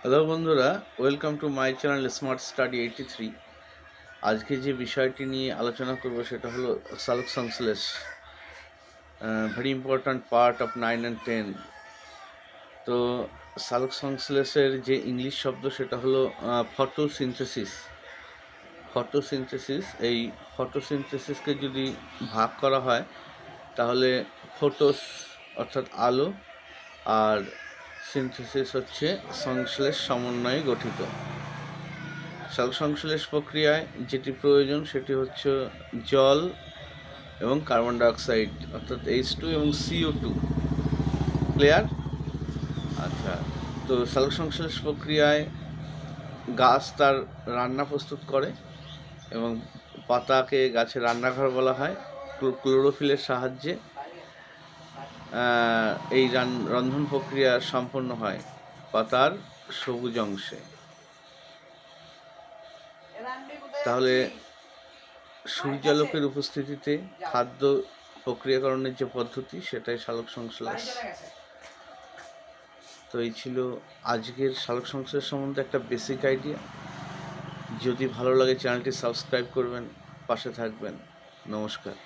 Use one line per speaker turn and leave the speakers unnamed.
Hello বন্ধুরা, welcome to my channel smart study 83। আজকে যে বিষয়টি নিয়ে আলোচনা করব সেটা হলো সালোক সংশ্লেষ, very important part of 9 and 10। তো সালোক সংশ্লেষের যে ইংলিশ শব্দ সেটা হলো ফটোসিনথেসিস। এই ফটোসিনথেসিসকে যদি ভাগ করা হয় তাহলে ফটোস অর্থাৎ আলো আর সিনথেসিস হচ্ছে সংশ্লেষ সমন্বয়ে গঠিত। সালোক সংশ্লেষ প্রক্রিয়ায় যেটি প্রয়োজন সেটি হচ্ছে জল এবং কার্বন ডাইঅক্সাইড অর্থাৎ H2 এবং CO2। ক্লিয়ার? আচ্ছা, তো সালোক সংশ্লেষ প্রক্রিয়ায় গাছ তার রান্না প্রস্তুত করে এবং পাতাকে গাছের রান্নাঘর বলা হয়। ক্লোরোফিলের সাহায্যে এই রন্ধন প্রক্রিয়া সম্পন্ন হয় পাতার সবুজ অংশে। তাহলে সূর্যালোকের উপস্থিতিতে খাদ্য প্রক্রিয়াকরণের যে পদ্ধতি সেটাই সালোক সংশ্লেষ। তো এই ছিল আজকের সালোক সংশ্লেষ সম্বন্ধে একটা বেসিক আইডিয়া। যদি ভালো লাগে চ্যানেলটি সাবস্ক্রাইব করবেন, পাশে থাকবেন। নমস্কার।